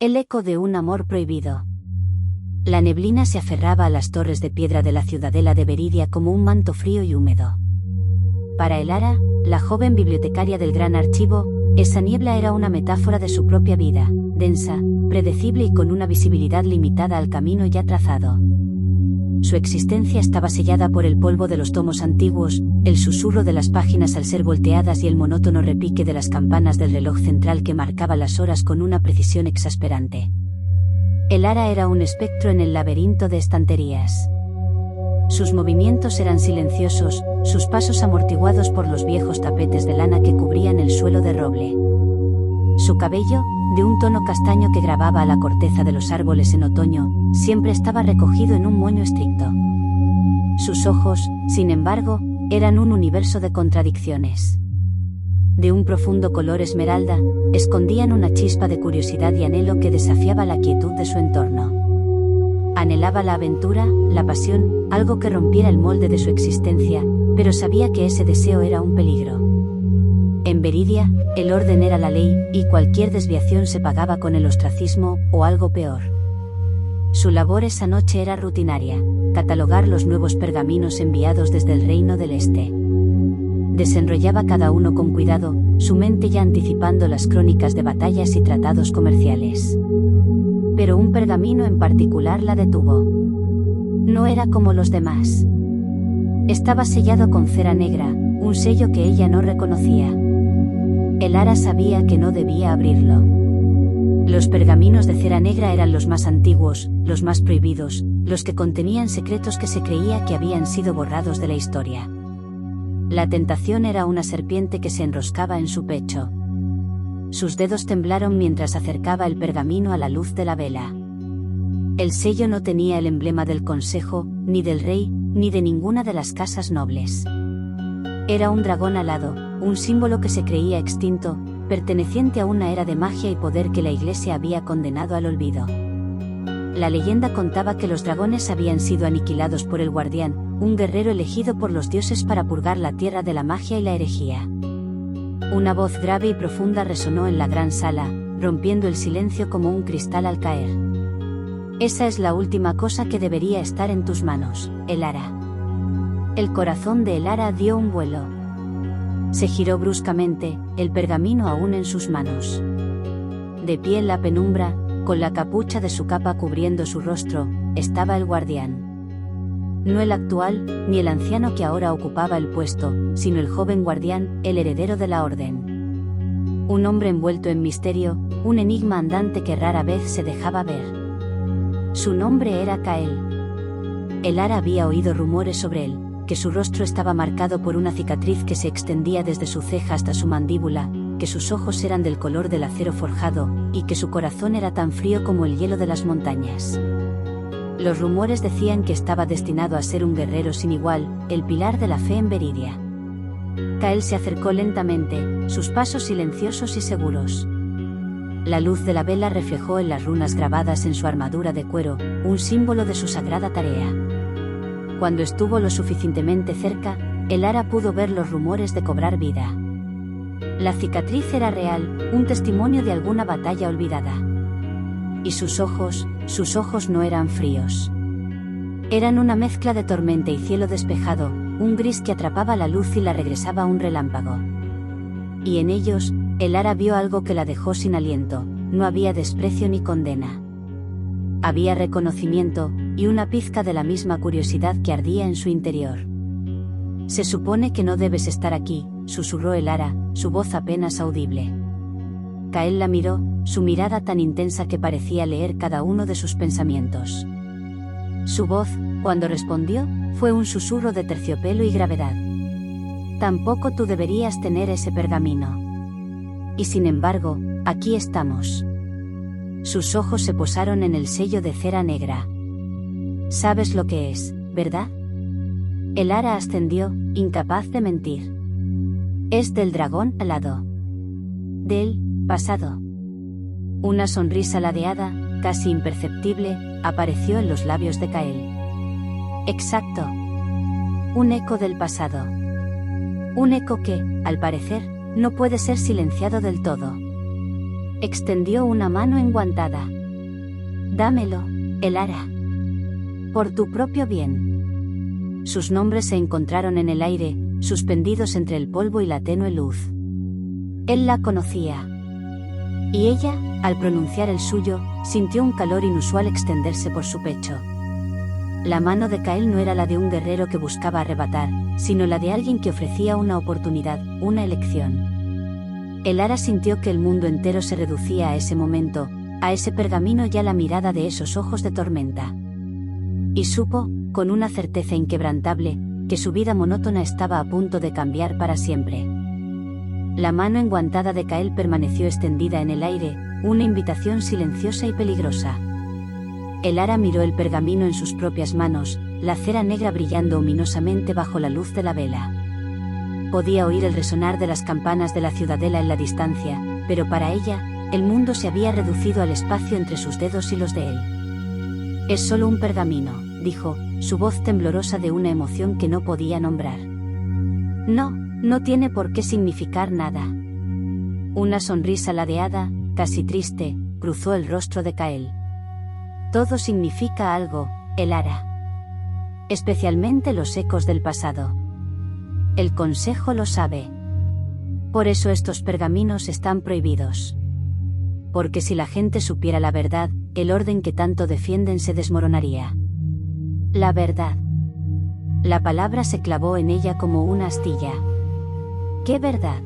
El eco de un amor prohibido. La neblina se aferraba a las torres de piedra de la ciudadela de Beridia como un manto frío y húmedo. Para Elara, la joven bibliotecaria del gran archivo, esa niebla era una metáfora de su propia vida, densa, predecible y con una visibilidad limitada al camino ya trazado. Su existencia estaba sellada por el polvo de los tomos antiguos, el susurro de las páginas al ser volteadas y el monótono repique de las campanas del reloj central que marcaba las horas con una precisión exasperante. Elara era un espectro en el laberinto de estanterías. Sus movimientos eran silenciosos, sus pasos amortiguados por los viejos tapetes de lana que cubrían el suelo de roble. Su cabello, de un tono castaño que grababa a la corteza de los árboles en otoño, siempre estaba recogido en un moño estricto. Sus ojos, sin embargo, eran un universo de contradicciones. De un profundo color esmeralda, escondían una chispa de curiosidad y anhelo que desafiaba la quietud de su entorno. Anhelaba la aventura, la pasión, algo que rompiera el molde de su existencia, pero sabía que ese deseo era un peligro. En Beridia, el orden era la ley, y cualquier desviación se pagaba con el ostracismo, o algo peor. Su labor esa noche era rutinaria: catalogar los nuevos pergaminos enviados desde el Reino del Este. Desenrollaba cada uno con cuidado, su mente ya anticipando las crónicas de batallas y tratados comerciales. Pero un pergamino en particular la detuvo. No era como los demás. Estaba sellado con cera negra, un sello que ella no reconocía. Elara sabía que no debía abrirlo. Los pergaminos de cera negra eran los más antiguos, los más prohibidos, los que contenían secretos que se creía que habían sido borrados de la historia. La tentación era una serpiente que se enroscaba en su pecho. Sus dedos temblaron mientras acercaba el pergamino a la luz de la vela. El sello no tenía el emblema del consejo, ni del rey, ni de ninguna de las casas nobles. Era un dragón alado, un símbolo que se creía extinto, perteneciente a una era de magia y poder que la Iglesia había condenado al olvido. La leyenda contaba que los dragones habían sido aniquilados por el Guardián, un guerrero elegido por los dioses para purgar la tierra de la magia y la herejía. Una voz grave y profunda resonó en la gran sala, rompiendo el silencio como un cristal al caer. Esa es la última cosa que debería estar en tus manos, Elara. El corazón de Elara dio un vuelo. Se giró bruscamente, el pergamino aún en sus manos. De pie en la penumbra, con la capucha de su capa cubriendo su rostro, estaba el Guardián. No el actual, ni el anciano que ahora ocupaba el puesto, sino el joven guardián, el heredero de la orden. Un hombre envuelto en misterio, un enigma andante que rara vez se dejaba ver. Su nombre era Kael. Elara había oído rumores sobre él, que su rostro estaba marcado por una cicatriz que se extendía desde su ceja hasta su mandíbula, que sus ojos eran del color del acero forjado, y que su corazón era tan frío como el hielo de las montañas. Los rumores decían que estaba destinado a ser un guerrero sin igual, el pilar de la fe en Beridia. Kael se acercó lentamente, sus pasos silenciosos y seguros. La luz de la vela reflejó en las runas grabadas en su armadura de cuero, un símbolo de su sagrada tarea. Cuando estuvo lo suficientemente cerca, Elara pudo ver los rumores de cobrar vida. La cicatriz era real, un testimonio de alguna batalla olvidada. Y sus ojos no eran fríos. Eran una mezcla de tormenta y cielo despejado, un gris que atrapaba la luz y la regresaba a un relámpago. Y en ellos, Elara vio algo que la dejó sin aliento: no había desprecio ni condena. Había reconocimiento, y una pizca de la misma curiosidad que ardía en su interior. «Se supone que no debes estar aquí», susurró Elara, su voz apenas audible. Kael la miró, su mirada tan intensa que parecía leer cada uno de sus pensamientos. Su voz, cuando respondió, fue un susurro de terciopelo y gravedad. «Tampoco tú deberías tener ese pergamino. Y sin embargo, aquí estamos». Sus ojos se posaron en el sello de cera negra. «Sabes lo que es, ¿verdad?». Elara ascendió, incapaz de mentir. «Es del dragón alado. Del pasado». Una sonrisa ladeada, casi imperceptible, apareció en los labios de Kael. «Exacto. Un eco del pasado. Un eco que, al parecer, no puede ser silenciado del todo». Extendió una mano enguantada. Dámelo, Elara. Por tu propio bien. Sus nombres se encontraron en el aire, suspendidos entre el polvo y la tenue luz. Él la conocía. Y ella, al pronunciar el suyo, sintió un calor inusual extenderse por su pecho. La mano de Kael no era la de un guerrero que buscaba arrebatar, sino la de alguien que ofrecía una oportunidad, una elección. Elara sintió que el mundo entero se reducía a ese momento, a ese pergamino y a la mirada de esos ojos de tormenta. Y supo, con una certeza inquebrantable, que su vida monótona estaba a punto de cambiar para siempre. La mano enguantada de Kael permaneció extendida en el aire, una invitación silenciosa y peligrosa. Elara miró el pergamino en sus propias manos, la cera negra brillando ominosamente bajo la luz de la vela. Podía oír el resonar de las campanas de la ciudadela en la distancia, pero para ella, el mundo se había reducido al espacio entre sus dedos y los de él. «Es solo un pergamino», dijo, su voz temblorosa de una emoción que no podía nombrar. No tiene por qué significar nada». Una sonrisa ladeada, casi triste, cruzó el rostro de Kael. «Todo significa algo, Elara. Especialmente los ecos del pasado. El Consejo lo sabe. Por eso estos pergaminos están prohibidos. Porque si la gente supiera la verdad, el orden que tanto defienden se desmoronaría. La verdad». La palabra se clavó en ella como una astilla. ¿Qué verdad?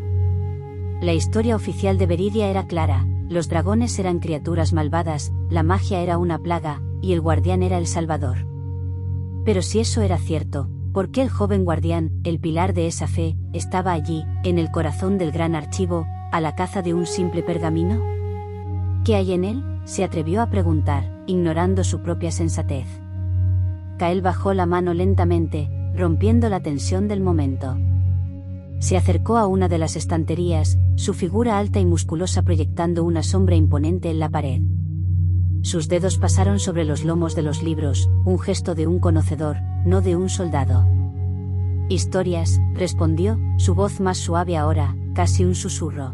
La historia oficial de Beridia era clara: los dragones eran criaturas malvadas, la magia era una plaga, y el guardián era el salvador. Pero si eso era cierto, ¿por qué el joven guardián, el pilar de esa fe, estaba allí, en el corazón del gran archivo, a la caza de un simple pergamino? ¿Qué hay en él?, se atrevió a preguntar, ignorando su propia sensatez. Kael bajó la mano lentamente, rompiendo la tensión del momento. Se acercó a una de las estanterías, su figura alta y musculosa proyectando una sombra imponente en la pared. Sus dedos pasaron sobre los lomos de los libros, un gesto de un conocedor, no de un soldado. «Historias», respondió, su voz más suave ahora, casi un susurro.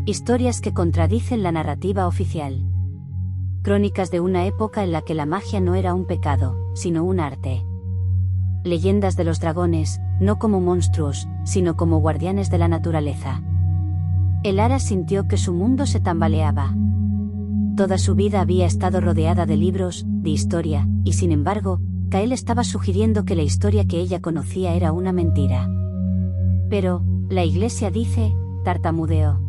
«Historias que contradicen la narrativa oficial. Crónicas de una época en la que la magia no era un pecado, sino un arte. Leyendas de los dragones, no como monstruos, sino como guardianes de la naturaleza». Elara sintió que su mundo se tambaleaba. Toda su vida había estado rodeada de libros, de historia, y sin embargo, Kael estaba sugiriendo que la historia que ella conocía era una mentira. «Pero, la Iglesia dice», tartamudeó.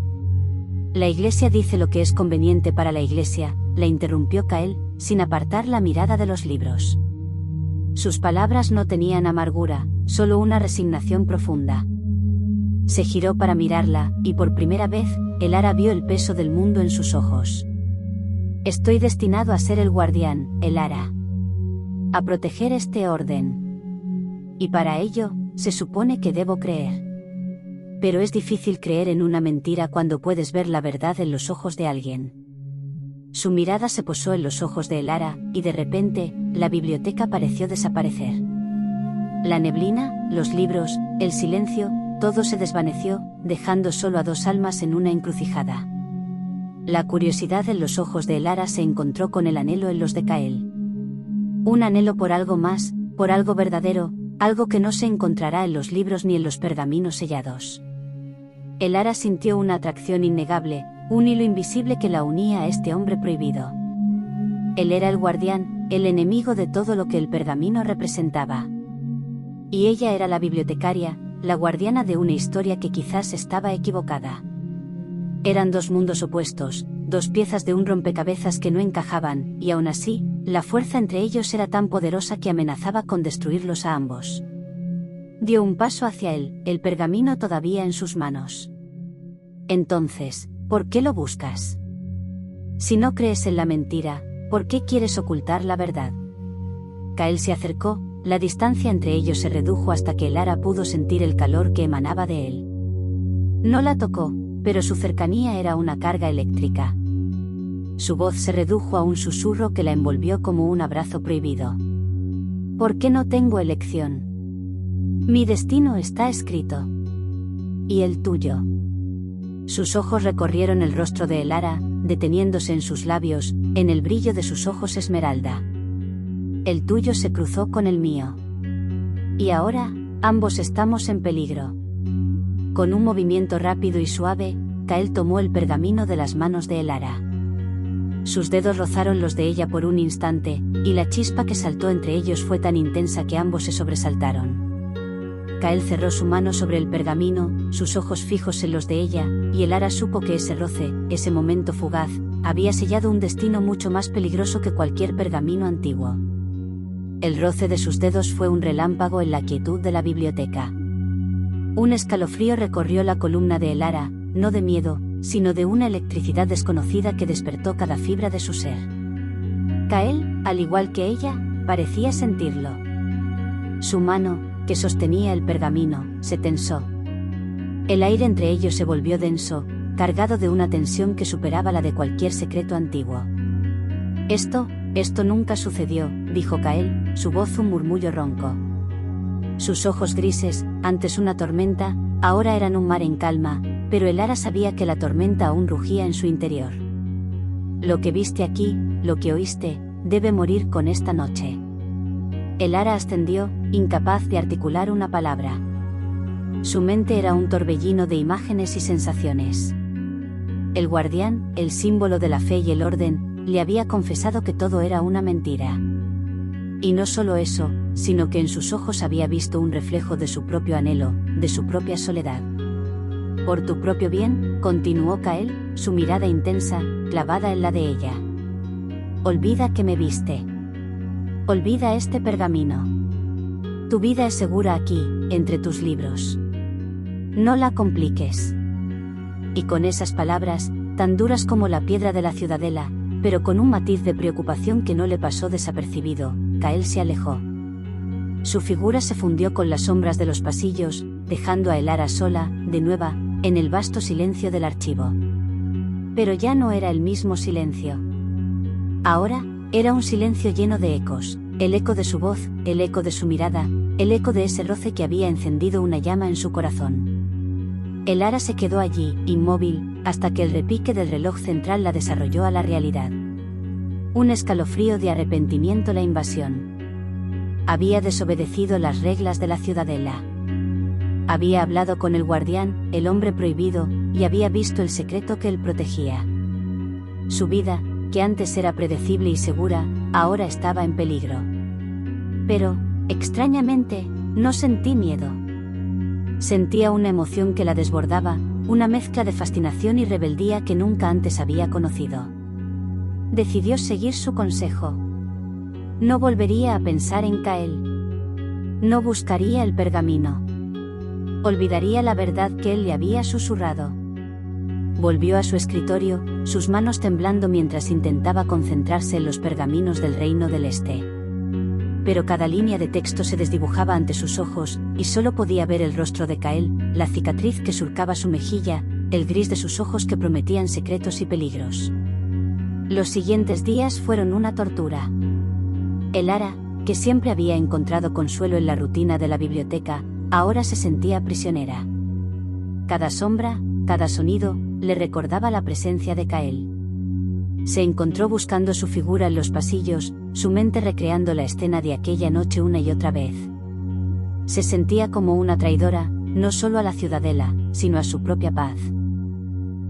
«La Iglesia dice lo que es conveniente para la Iglesia», la interrumpió Kael, sin apartar la mirada de los libros. Sus palabras no tenían amargura, solo una resignación profunda. Se giró para mirarla, y por primera vez, Elara vio el peso del mundo en sus ojos. «Estoy destinado a ser el guardián, Elara. A proteger este orden. Y para ello, se supone que debo creer. Pero es difícil creer en una mentira cuando puedes ver la verdad en los ojos de alguien». Su mirada se posó en los ojos de Elara, y de repente, la biblioteca pareció desaparecer. La neblina, los libros, el silencio, todo se desvaneció, dejando solo a dos almas en una encrucijada. La curiosidad en los ojos de Elara se encontró con el anhelo en los de Kael. Un anhelo por algo más, por algo verdadero, algo que no se encontrará en los libros ni en los pergaminos sellados. Elara sintió una atracción innegable, un hilo invisible que la unía a este hombre prohibido. Él era el guardián, el enemigo de todo lo que el pergamino representaba. Y ella era la bibliotecaria, la guardiana de una historia que quizás estaba equivocada. Eran dos mundos opuestos, dos piezas de un rompecabezas que no encajaban, y aún así, la fuerza entre ellos era tan poderosa que amenazaba con destruirlos a ambos. Dio un paso hacia él, el pergamino todavía en sus manos. «Entonces, ¿por qué lo buscas? Si no crees en la mentira, ¿por qué quieres ocultar la verdad?» Kael se acercó, la distancia entre ellos se redujo hasta que Elara pudo sentir el calor que emanaba de él. No la tocó, pero su cercanía era una carga eléctrica. Su voz se redujo a un susurro que la envolvió como un abrazo prohibido. «¿Por qué no tengo elección? Mi destino está escrito. ¿Y el tuyo?» Sus ojos recorrieron el rostro de Elara, deteniéndose en sus labios, en el brillo de sus ojos esmeralda. El tuyo se cruzó con el mío. Y ahora, ambos estamos en peligro. Con un movimiento rápido y suave, Kael tomó el pergamino de las manos de Elara. Sus dedos rozaron los de ella por un instante, y la chispa que saltó entre ellos fue tan intensa que ambos se sobresaltaron. Kael cerró su mano sobre el pergamino, sus ojos fijos en los de ella, y Elara supo que ese roce, ese momento fugaz, había sellado un destino mucho más peligroso que cualquier pergamino antiguo. El roce de sus dedos fue un relámpago en la quietud de la biblioteca. Un escalofrío recorrió la columna de Elara, no de miedo, sino de una electricidad desconocida que despertó cada fibra de su ser. Kael, al igual que ella, parecía sentirlo. Su mano, que sostenía el pergamino, se tensó. El aire entre ellos se volvió denso, cargado de una tensión que superaba la de cualquier secreto antiguo. Esto nunca sucedió, dijo Kael, su voz un murmullo ronco. Sus ojos grises, antes una tormenta, ahora eran un mar en calma, pero Elara sabía que la tormenta aún rugía en su interior. Lo que viste aquí, lo que oíste, debe morir con esta noche. Elara ascendió, incapaz de articular una palabra. Su mente era un torbellino de imágenes y sensaciones. El guardián, el símbolo de la fe y el orden, le había confesado que todo era una mentira. Y no solo eso, sino que en sus ojos había visto un reflejo de su propio anhelo, de su propia soledad. Por tu propio bien, continuó Kael, su mirada intensa, clavada en la de ella. Olvida que me viste. Olvida este pergamino. Tu vida es segura aquí, entre tus libros. No la compliques. Y con esas palabras, tan duras como la piedra de la ciudadela, pero con un matiz de preocupación que no le pasó desapercibido, Kael se alejó. Su figura se fundió con las sombras de los pasillos, dejando a Elara sola, de nuevo, en el vasto silencio del archivo. Pero ya no era el mismo silencio. Ahora, era un silencio lleno de ecos, el eco de su voz, el eco de su mirada, el eco de ese roce que había encendido una llama en su corazón. Elara se quedó allí, inmóvil, hasta que el repique del reloj central la desarrolló a la realidad. Un escalofrío de arrepentimiento la invasión. Había desobedecido las reglas de la ciudadela. Había hablado con el guardián, el hombre prohibido, y había visto el secreto que él protegía. Su vida, que antes era predecible y segura, ahora estaba en peligro. Pero, extrañamente, no sentí miedo. Sentía una emoción que la desbordaba, una mezcla de fascinación y rebeldía que nunca antes había conocido. Decidió seguir su consejo. No volvería a pensar en Kael. No buscaría el pergamino. Olvidaría la verdad que él le había susurrado. Volvió a su escritorio, sus manos temblando mientras intentaba concentrarse en los pergaminos del Reino del Este. Pero cada línea de texto se desdibujaba ante sus ojos, y solo podía ver el rostro de Kael, la cicatriz que surcaba su mejilla, el gris de sus ojos que prometían secretos y peligros. Los siguientes días fueron una tortura. Elara, que siempre había encontrado consuelo en la rutina de la biblioteca, ahora se sentía prisionera. Cada sombra, cada sonido, le recordaba la presencia de Kael. Se encontró buscando su figura en los pasillos, su mente recreando la escena de aquella noche una y otra vez. Se sentía como una traidora, no solo a la ciudadela, sino a su propia paz.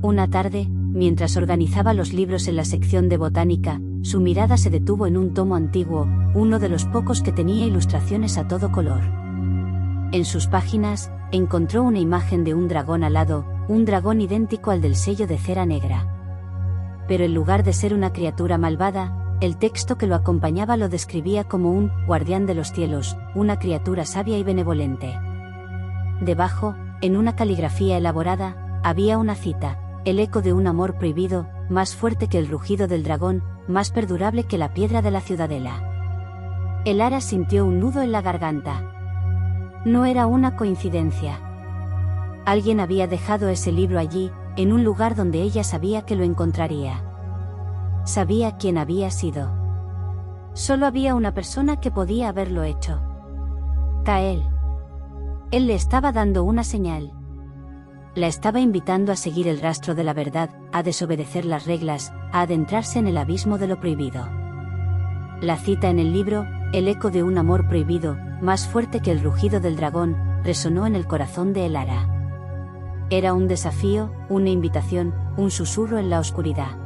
Una tarde, mientras organizaba los libros en la sección de botánica, su mirada se detuvo en un tomo antiguo, uno de los pocos que tenía ilustraciones a todo color. En sus páginas, encontró una imagen de un dragón alado, un dragón idéntico al del sello de cera negra. Pero en lugar de ser una criatura malvada, el texto que lo acompañaba lo describía como un guardián de los cielos, una criatura sabia y benevolente. Debajo, en una caligrafía elaborada, había una cita: el eco de un amor prohibido, más fuerte que el rugido del dragón, más perdurable que la piedra de la ciudadela. Elara sintió un nudo en la garganta. No era una coincidencia. Alguien había dejado ese libro allí, en un lugar donde ella sabía que lo encontraría. Sabía quién había sido. Solo había una persona que podía haberlo hecho. Kael. Él le estaba dando una señal. La estaba invitando a seguir el rastro de la verdad, a desobedecer las reglas, a adentrarse en el abismo de lo prohibido. La cita en el libro, el eco de un amor prohibido, más fuerte que el rugido del dragón, resonó en el corazón de Elara. Era un desafío, una invitación, un susurro en la oscuridad.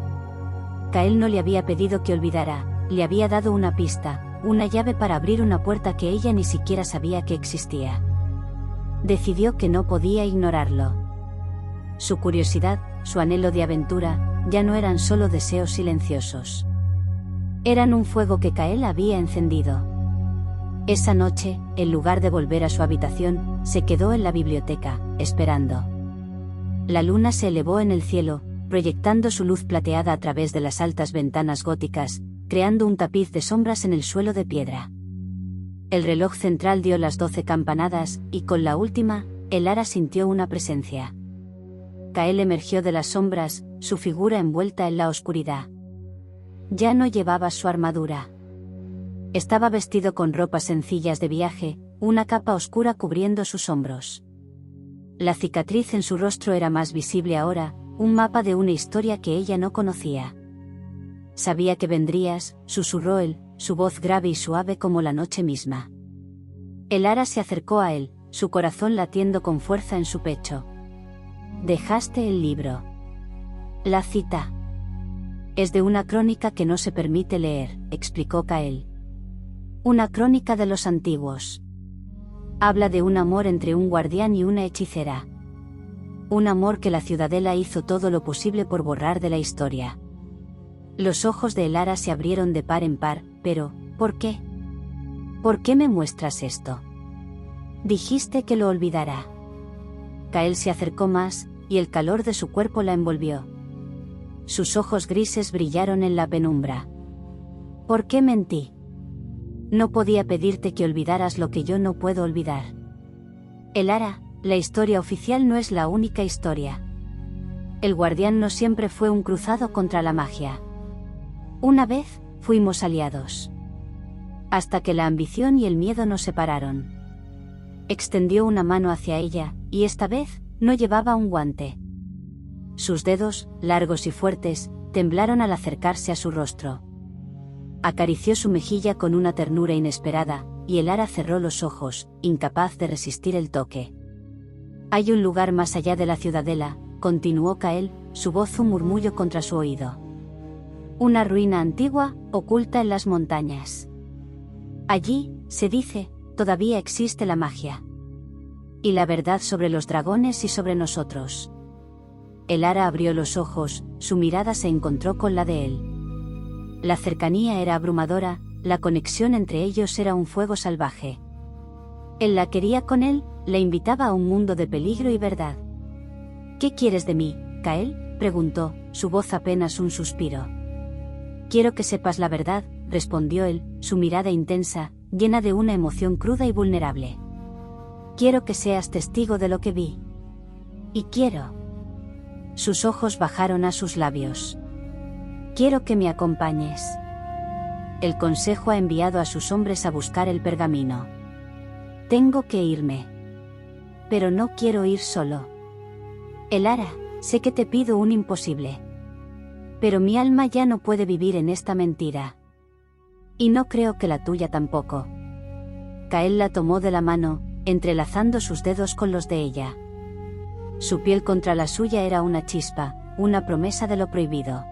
Kael no le había pedido que olvidara, le había dado una pista, una llave para abrir una puerta que ella ni siquiera sabía que existía. Decidió que no podía ignorarlo. Su curiosidad, su anhelo de aventura, ya no eran solo deseos silenciosos. Eran un fuego que Kael había encendido. Esa noche, en lugar de volver a su habitación, se quedó en la biblioteca, esperando. La luna se elevó en el cielo, proyectando su luz plateada a través de las altas ventanas góticas, creando un tapiz de sombras en el suelo de piedra. El reloj central dio las 12 campanadas, y con la última, Elara sintió una presencia. Kael emergió de las sombras, su figura envuelta en la oscuridad. Ya no llevaba su armadura. Estaba vestido con ropas sencillas de viaje, una capa oscura cubriendo sus hombros. La cicatriz en su rostro era más visible ahora, un mapa de una historia que ella no conocía. Sabía que vendrías, susurró él, su voz grave y suave como la noche misma. Elara se acercó a él, su corazón latiendo con fuerza en su pecho. Dejaste el libro. La cita. Es de una crónica que no se permite leer, explicó Kael. Una crónica de los antiguos. Habla de un amor entre un guardián y una hechicera. Un amor que la ciudadela hizo todo lo posible por borrar de la historia. Los ojos de Elara se abrieron de par en par, pero, ¿por qué? ¿Por qué me muestras esto? Dijiste que lo olvidara. Kael se acercó más, y el calor de su cuerpo la envolvió. Sus ojos grises brillaron en la penumbra. ¿Por qué mentí? No podía pedirte que olvidaras lo que yo no puedo olvidar. Elara, la historia oficial no es la única historia. El guardián no siempre fue un cruzado contra la magia. Una vez, fuimos aliados. Hasta que la ambición y el miedo nos separaron. Extendió una mano hacia ella, y esta vez, no llevaba un guante. Sus dedos, largos y fuertes, temblaron al acercarse a su rostro. Acarició su mejilla con una ternura inesperada, y Elara cerró los ojos, incapaz de resistir el toque. Hay un lugar más allá de la ciudadela, continuó Kael, su voz un murmullo contra su oído. Una ruina antigua, oculta en las montañas. Allí, se dice, todavía existe la magia. Y la verdad sobre los dragones y sobre nosotros. Elara abrió los ojos, su mirada se encontró con la de él. La cercanía era abrumadora, la conexión entre ellos era un fuego salvaje. Él la quería con él, la invitaba a un mundo de peligro y verdad. ¿Qué quieres de mí, Kael?, preguntó, su voz apenas un suspiro. Quiero que sepas la verdad, respondió él, su mirada intensa, llena de una emoción cruda y vulnerable. Quiero que seas testigo de lo que vi. Y quiero. Sus ojos bajaron a sus labios. Quiero que me acompañes. El consejo ha enviado a sus hombres a buscar el pergamino. Tengo que irme. Pero no quiero ir solo. Elara, sé que te pido un imposible. Pero mi alma ya no puede vivir en esta mentira. Y no creo que la tuya tampoco. Kael la tomó de la mano, entrelazando sus dedos con los de ella. Su piel contra la suya era una chispa, una promesa de lo prohibido.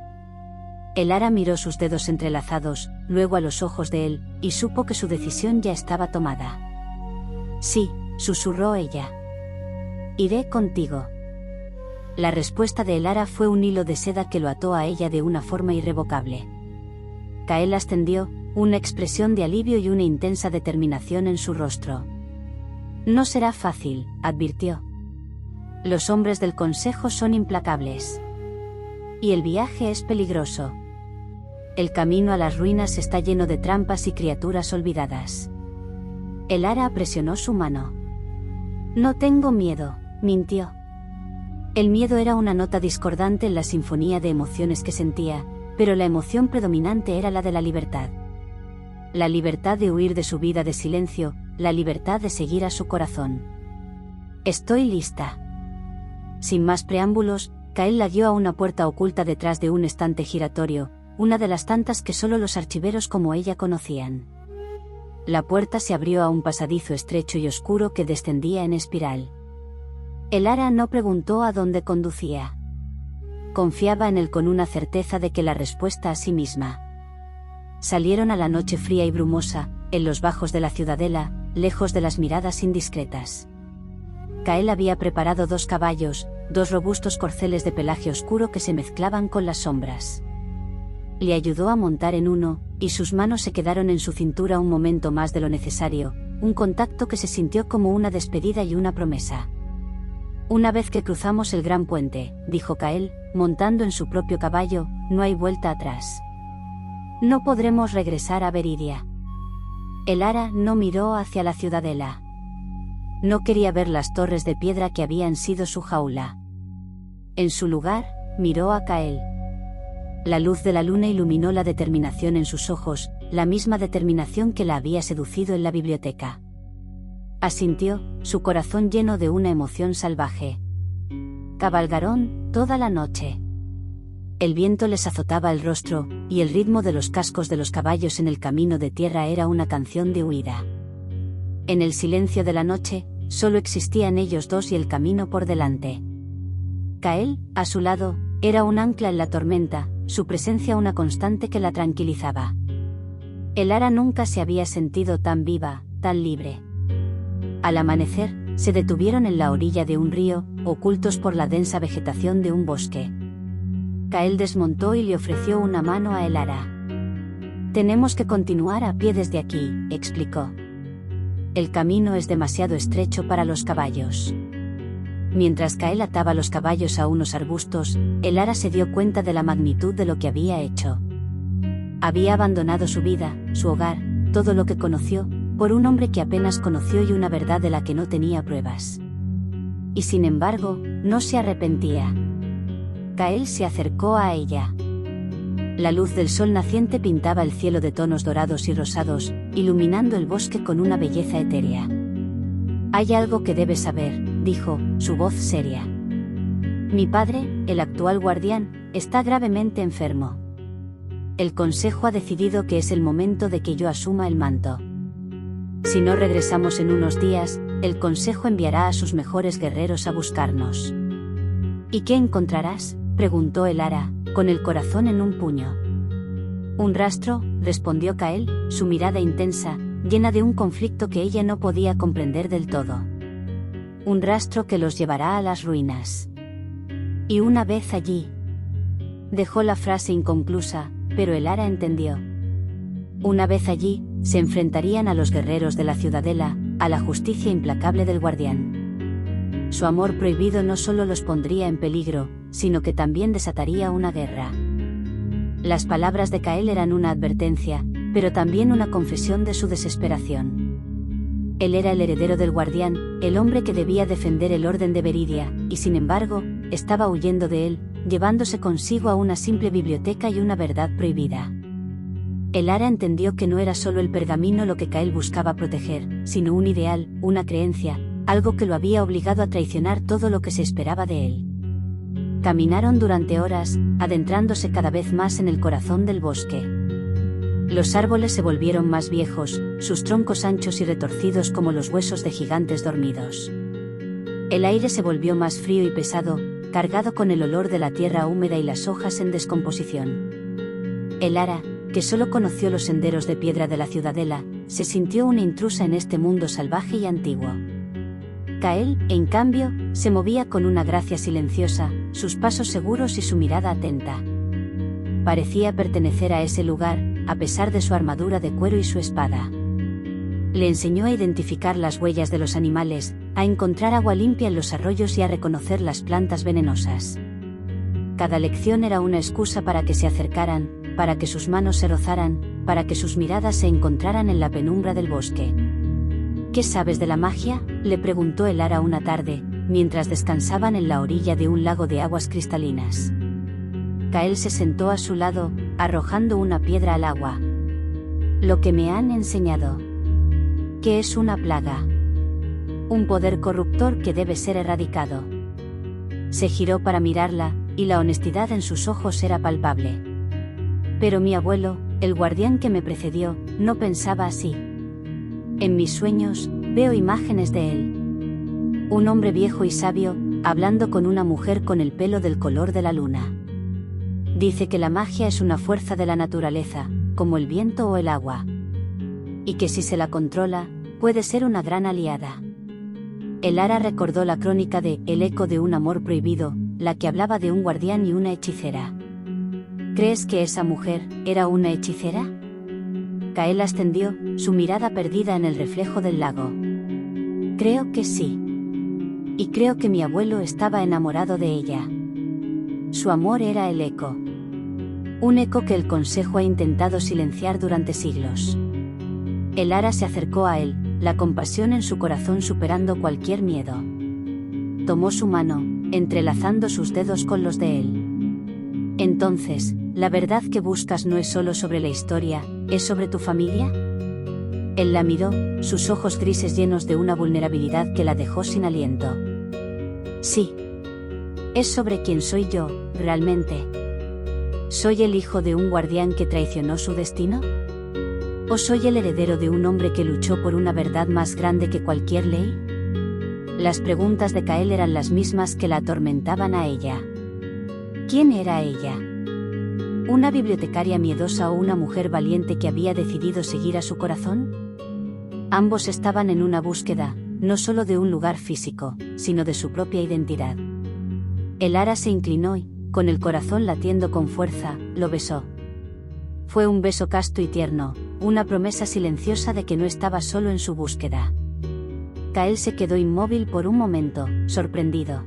Elara miró sus dedos entrelazados, luego a los ojos de él, y supo que su decisión ya estaba tomada. Sí, susurró ella. Iré contigo. La respuesta de Elara fue un hilo de seda que lo ató a ella de una forma irrevocable. Kael ascendió, una expresión de alivio y una intensa determinación en su rostro. No será fácil, advirtió. Los hombres del consejo son implacables. Y el viaje es peligroso. El camino a las ruinas está lleno de trampas y criaturas olvidadas. Elara presionó su mano. No tengo miedo, mintió. El miedo era una nota discordante en la sinfonía de emociones que sentía, pero la emoción predominante era la de la libertad. La libertad de huir de su vida de silencio, la libertad de seguir a su corazón. Estoy lista. Sin más preámbulos, Kael la guió a una puerta oculta detrás de un estante giratorio, una de las tantas que solo los archiveros como ella conocían. La puerta se abrió a un pasadizo estrecho y oscuro que descendía en espiral. Elara no preguntó a dónde conducía. Confiaba en él con una certeza de que la respuesta a sí misma. Salieron a la noche fría y brumosa, en los bajos de la ciudadela, lejos de las miradas indiscretas. Kael había preparado 2 caballos, 2 robustos corceles de pelaje oscuro que se mezclaban con las sombras. Le ayudó a montar en uno, y sus manos se quedaron en su cintura un momento más de lo necesario, un contacto que se sintió como una despedida y una promesa. Una vez que cruzamos el gran puente, dijo Kael, montando en su propio caballo, no hay vuelta atrás. No podremos regresar a Beridia. Elara no miró hacia la ciudadela. No quería ver las torres de piedra que habían sido su jaula. En su lugar, miró a Kael. La luz de la luna iluminó la determinación en sus ojos, la misma determinación que la había seducido en la biblioteca. Asintió, su corazón lleno de una emoción salvaje. Cabalgaron toda la noche. El viento les azotaba el rostro, y el ritmo de los cascos de los caballos en el camino de tierra era una canción de huida. En el silencio de la noche, solo existían ellos dos y el camino por delante. Kael, a su lado, era un ancla en la tormenta, su presencia una constante que la tranquilizaba. Elara nunca se había sentido tan viva, tan libre. Al amanecer, se detuvieron en la orilla de un río, ocultos por la densa vegetación de un bosque. Kael desmontó y le ofreció una mano a Elara. «Tenemos que continuar a pie desde aquí», explicó. «El camino es demasiado estrecho para los caballos». Mientras Kael ataba los caballos a unos arbustos, Elara se dio cuenta de la magnitud de lo que había hecho. Había abandonado su vida, su hogar, todo lo que conoció, por un hombre que apenas conoció y una verdad de la que no tenía pruebas. Y sin embargo, no se arrepentía. Kael se acercó a ella. La luz del sol naciente pintaba el cielo de tonos dorados y rosados, iluminando el bosque con una belleza etérea. «Hay algo que debes saber», dijo, su voz seria. «Mi padre, el actual guardián, está gravemente enfermo. El consejo ha decidido que es el momento de que yo asuma el manto. Si no regresamos en unos días, el consejo enviará a sus mejores guerreros a buscarnos». «¿Y qué encontrarás?», preguntó Elara, con el corazón en un puño. «Un rastro», respondió Kael, su mirada intensa, llena de un conflicto que ella no podía comprender del todo. «Un rastro que los llevará a las ruinas. Y una vez allí». Dejó la frase inconclusa, pero Elara entendió. Una vez allí, se enfrentarían a los guerreros de la ciudadela, a la justicia implacable del guardián. Su amor prohibido no solo los pondría en peligro, sino que también desataría una guerra. Las palabras de Kael eran una advertencia, pero también una confesión de su desesperación. Él era el heredero del guardián, el hombre que debía defender el orden de Beridia, y sin embargo, estaba huyendo de él, llevándose consigo a una simple biblioteca y una verdad prohibida. Elara entendió que no era solo el pergamino lo que Kael buscaba proteger, sino un ideal, una creencia, algo que lo había obligado a traicionar todo lo que se esperaba de él. Caminaron durante horas, adentrándose cada vez más en el corazón del bosque. Los árboles se volvieron más viejos, sus troncos anchos y retorcidos como los huesos de gigantes dormidos. El aire se volvió más frío y pesado, cargado con el olor de la tierra húmeda y las hojas en descomposición. Elara, que solo conoció los senderos de piedra de la ciudadela, se sintió una intrusa en este mundo salvaje y antiguo. Kael, en cambio, se movía con una gracia silenciosa, sus pasos seguros y su mirada atenta. Parecía pertenecer a ese lugar, a pesar de su armadura de cuero y su espada. Le enseñó a identificar las huellas de los animales, a encontrar agua limpia en los arroyos y a reconocer las plantas venenosas. Cada lección era una excusa para que se acercaran, para que sus manos se rozaran, para que sus miradas se encontraran en la penumbra del bosque. «¿Qué sabes de la magia?», le preguntó Elara una tarde, mientras descansaban en la orilla de un lago de aguas cristalinas. Kael se sentó a su lado, arrojando una piedra al agua. «Lo que me han enseñado. Que es una plaga. Un poder corruptor que debe ser erradicado. Se giró para mirarla, y la honestidad en sus ojos era palpable. Pero mi abuelo, el guardián que me precedió, no pensaba así. En mis sueños, veo imágenes de él. Un hombre viejo y sabio, hablando con una mujer con el pelo del color de la luna. Dice que la magia es una fuerza de la naturaleza, como el viento o el agua. Y que si se la controla, puede ser una gran aliada. Elara recordó la crónica de El eco de un amor prohibido, la que hablaba de un guardián y una hechicera. ¿Crees que esa mujer era una hechicera? Kael ascendió, su mirada perdida en el reflejo del lago. Creo que sí. Y creo que mi abuelo estaba enamorado de ella. Su amor era el eco. Un eco que el consejo ha intentado silenciar durante siglos. Elara se acercó a él, la compasión en su corazón superando cualquier miedo. Tomó su mano, entrelazando sus dedos con los de él. Entonces, ¿la verdad que buscas no es solo sobre la historia, es sobre tu familia? Él la miró, sus ojos grises llenos de una vulnerabilidad que la dejó sin aliento. Sí. Es sobre quién soy yo, realmente. ¿Soy el hijo de un guardián que traicionó su destino? ¿O soy el heredero de un hombre que luchó por una verdad más grande que cualquier ley? Las preguntas de Kael eran las mismas que la atormentaban a ella. ¿Quién era ella? ¿Una bibliotecaria miedosa o una mujer valiente que había decidido seguir a su corazón? Ambos estaban en una búsqueda, no solo de un lugar físico, sino de su propia identidad. Elara se inclinó y, con el corazón latiendo con fuerza, lo besó. Fue un beso casto y tierno, una promesa silenciosa de que no estaba solo en su búsqueda. Kael se quedó inmóvil por un momento, sorprendido.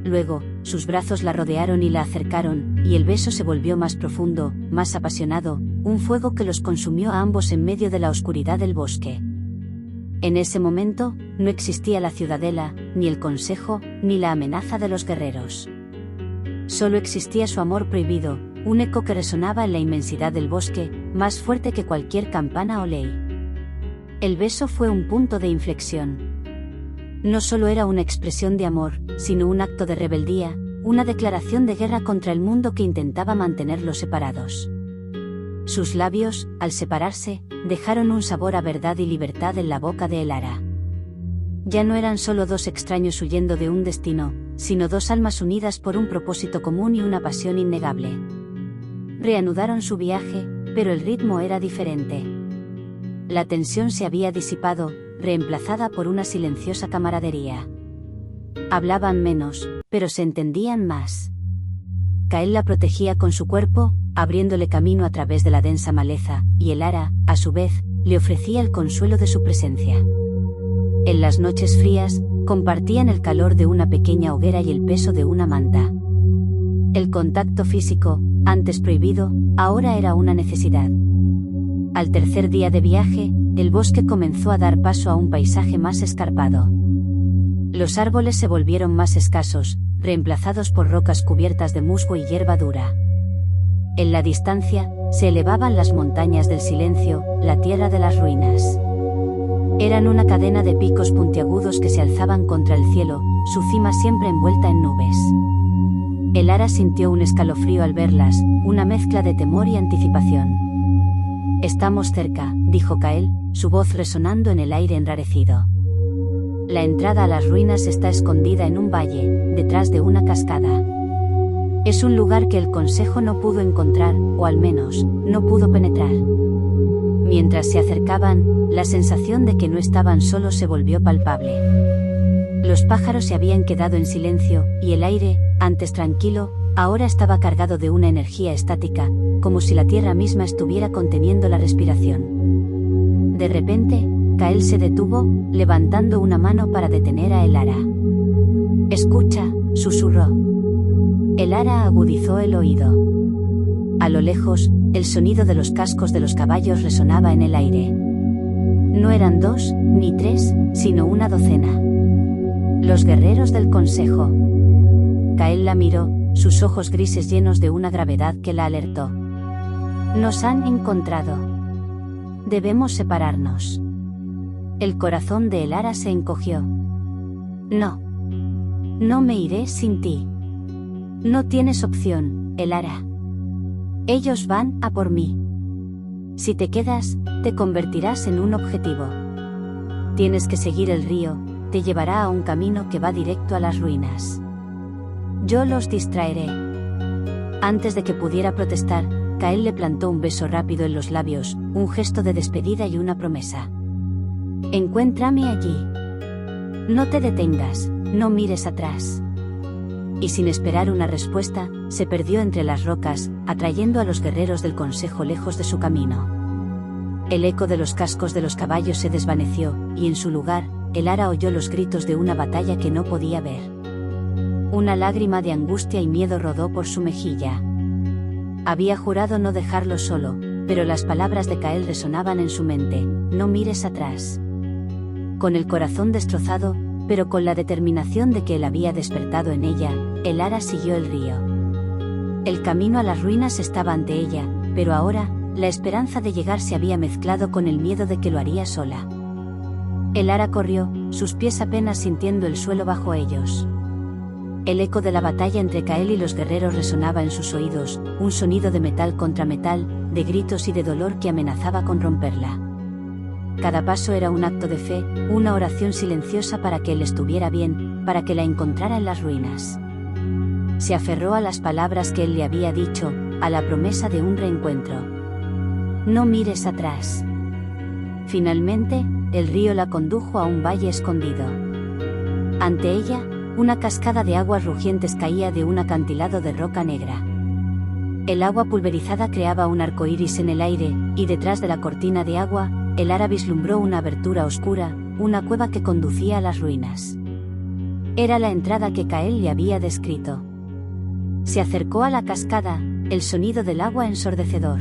Luego, sus brazos la rodearon y la acercaron, y el beso se volvió más profundo, más apasionado, un fuego que los consumió a ambos en medio de la oscuridad del bosque. En ese momento, no existía la ciudadela, ni el consejo, ni la amenaza de los guerreros. Solo existía su amor prohibido, un eco que resonaba en la inmensidad del bosque, más fuerte que cualquier campana o ley. El beso fue un punto de inflexión. No solo era una expresión de amor, sino un acto de rebeldía, una declaración de guerra contra el mundo que intentaba mantenerlos separados. Sus labios, al separarse, dejaron un sabor a verdad y libertad en la boca de Elara. Ya no eran solo dos extraños huyendo de un destino, sino dos almas unidas por un propósito común y una pasión innegable. Reanudaron su viaje, pero el ritmo era diferente. La tensión se había disipado, reemplazada por una silenciosa camaradería. Hablaban menos, pero se entendían más. Kael la protegía con su cuerpo, abriéndole camino a través de la densa maleza, y Elara, a su vez, le ofrecía el consuelo de su presencia. En las noches frías, compartían el calor de una pequeña hoguera y el peso de una manta. El contacto físico, antes prohibido, ahora era una necesidad. Al tercer día de viaje, el bosque comenzó a dar paso a un paisaje más escarpado. Los árboles se volvieron más escasos, reemplazados por rocas cubiertas de musgo y hierba dura. En la distancia, se elevaban las montañas del silencio, la tierra de las ruinas. Eran una cadena de picos puntiagudos que se alzaban contra el cielo, su cima siempre envuelta en nubes. Elara sintió un escalofrío al verlas, una mezcla de temor y anticipación. «Estamos cerca», dijo Kael, su voz resonando en el aire enrarecido. La entrada a las ruinas está escondida en un valle, detrás de una cascada. Es un lugar que el consejo no pudo encontrar, o al menos, no pudo penetrar. Mientras se acercaban, la sensación de que no estaban solos se volvió palpable. Los pájaros se habían quedado en silencio, y el aire, antes tranquilo, ahora estaba cargado de una energía estática, como si la tierra misma estuviera conteniendo la respiración. De repente, Kael se detuvo, levantando una mano para detener a Elara. «Escucha», susurró. Elara agudizó el oído. A lo lejos, el sonido de los cascos de los caballos resonaba en el aire. No eran 2, ni 3, sino una docena. Los guerreros del consejo. Kael la miró, sus ojos grises llenos de una gravedad que la alertó. «Nos han encontrado. Debemos separarnos». El corazón de Elara se encogió. «No. No me iré sin ti. No tienes opción, Elara. Ellos van a por mí. Si te quedas, te convertirás en un objetivo. Tienes que seguir el río, te llevará a un camino que va directo a las ruinas. Yo los distraeré. Antes de que pudiera protestar, Kael le plantó un beso rápido en los labios, un gesto de despedida y una promesa. Encuéntrame allí. No te detengas, no mires atrás. Y sin esperar una respuesta, se perdió entre las rocas, atrayendo a los guerreros del consejo lejos de su camino. El eco de los cascos de los caballos se desvaneció, y en su lugar, Elara oyó los gritos de una batalla que no podía ver. Una lágrima de angustia y miedo rodó por su mejilla. Había jurado no dejarlo solo, pero las palabras de Kael resonaban en su mente: no mires atrás. Con el corazón destrozado, pero con la determinación de que él había despertado en ella, Elara siguió el río. El camino a las ruinas estaba ante ella, pero ahora, la esperanza de llegar se había mezclado con el miedo de que lo haría sola. Elara corrió, sus pies apenas sintiendo el suelo bajo ellos. El eco de la batalla entre Kael y los guerreros resonaba en sus oídos, un sonido de metal contra metal, de gritos y de dolor que amenazaba con romperla. Cada paso era un acto de fe, una oración silenciosa para que él estuviera bien, para que la encontrara en las ruinas. Se aferró a las palabras que él le había dicho, a la promesa de un reencuentro. No mires atrás. Finalmente, el río la condujo a un valle escondido. Ante ella, una cascada de aguas rugientes caía de un acantilado de roca negra. El agua pulverizada creaba un arco iris en el aire, y detrás de la cortina de agua, Elara vislumbró una abertura oscura, una cueva que conducía a las ruinas. Era la entrada que Kael le había descrito. Se acercó a la cascada, el sonido del agua ensordecedor.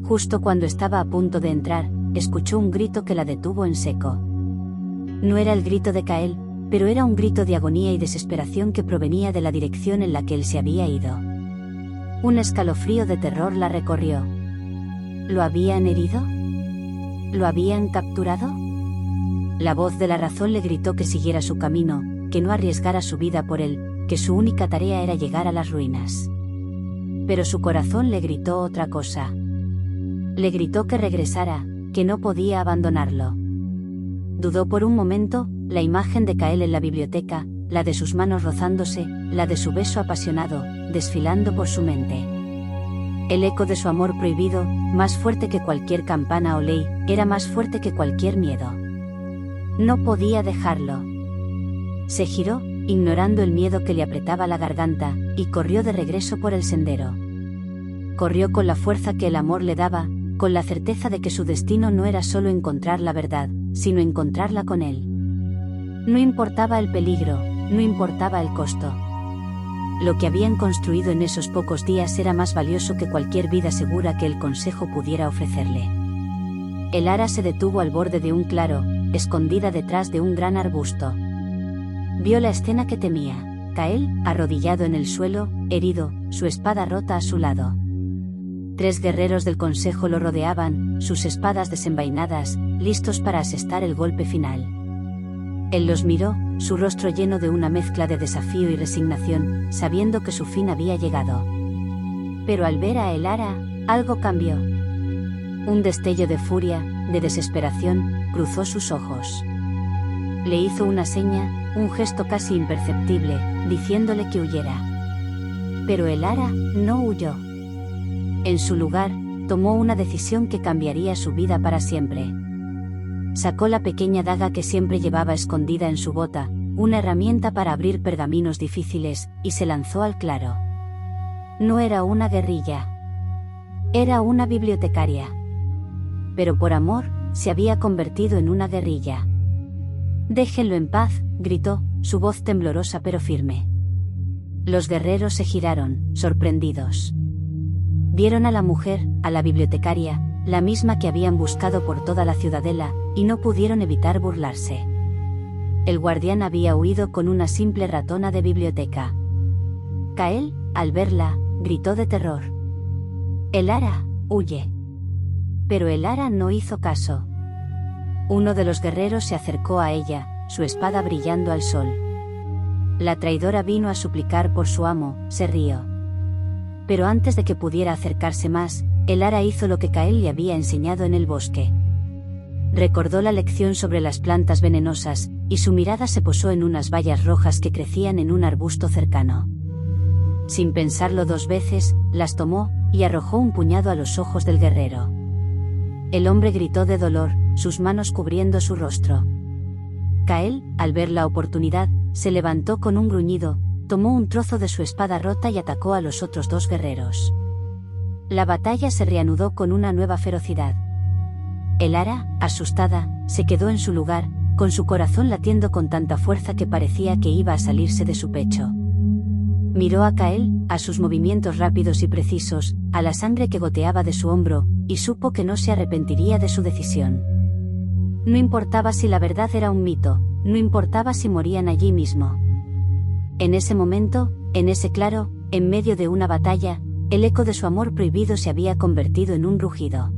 Justo cuando estaba a punto de entrar, escuchó un grito que la detuvo en seco. No era el grito de Kael, pero era un grito de agonía y desesperación que provenía de la dirección en la que él se había ido. Un escalofrío de terror la recorrió. ¿Lo habían herido? ¿Lo habían capturado? La voz de la razón le gritó que siguiera su camino, que no arriesgara su vida por él, que su única tarea era llegar a las ruinas. Pero su corazón le gritó otra cosa. Le gritó que regresara, que no podía abandonarlo. Dudó por un momento, la imagen de Kael en la biblioteca, la de sus manos rozándose, la de su beso apasionado, desfilando por su mente. El eco de su amor prohibido, más fuerte que cualquier campana o ley, era más fuerte que cualquier miedo. No podía dejarlo. Se giró, ignorando el miedo que le apretaba la garganta, y corrió de regreso por el sendero. Corrió con la fuerza que el amor le daba, con la certeza de que su destino no era solo encontrar la verdad, sino encontrarla con él. No importaba el peligro, no importaba el costo. Lo que habían construido en esos pocos días era más valioso que cualquier vida segura que el consejo pudiera ofrecerle. Elara se detuvo al borde de un claro, escondida detrás de un gran arbusto. Vio la escena que temía: Kael, arrodillado en el suelo, herido, su espada rota a su lado. 3 guerreros del consejo lo rodeaban, sus espadas desenvainadas, listos para asestar el golpe final. Él los miró, su rostro lleno de una mezcla de desafío y resignación, sabiendo que su fin había llegado. Pero al ver a Elara, algo cambió. Un destello de furia, de desesperación, cruzó sus ojos. Le hizo una seña, un gesto casi imperceptible, diciéndole que huyera. Pero Elara no huyó. En su lugar, tomó una decisión que cambiaría su vida para siempre. Sacó la pequeña daga que siempre llevaba escondida en su bota, una herramienta para abrir pergaminos difíciles, y se lanzó al claro. No era una guerrilla. Era una bibliotecaria. Pero por amor, se había convertido en una guerrilla. «Déjenlo en paz», gritó, su voz temblorosa pero firme. Los guerreros se giraron, sorprendidos. Vieron a la mujer, a la bibliotecaria, la misma que habían buscado por toda la ciudadela, y no pudieron evitar burlarse. El guardián había huido con una simple ratona de biblioteca. Kael, al verla, gritó de terror. «Elara, huye». Pero Elara no hizo caso. Uno de los guerreros se acercó a ella, su espada brillando al sol. La traidora vino a suplicar por su amo, se rió. Pero antes de que pudiera acercarse más, Elara hizo lo que Kael le había enseñado en el bosque. Recordó la lección sobre las plantas venenosas, y su mirada se posó en unas bayas rojas que crecían en un arbusto cercano. Sin pensarlo 2 veces, las tomó, y arrojó un puñado a los ojos del guerrero. El hombre gritó de dolor, sus manos cubriendo su rostro. Kael, al ver la oportunidad, se levantó con un gruñido, tomó un trozo de su espada rota y atacó a los otros 2 guerreros. La batalla se reanudó con una nueva ferocidad. Elara, asustada, se quedó en su lugar, con su corazón latiendo con tanta fuerza que parecía que iba a salirse de su pecho. Miró a Kael, a sus movimientos rápidos y precisos, a la sangre que goteaba de su hombro, y supo que no se arrepentiría de su decisión. No importaba si la verdad era un mito, no importaba si morían allí mismo. En ese momento, en ese claro, en medio de una batalla, el eco de su amor prohibido se había convertido en un rugido.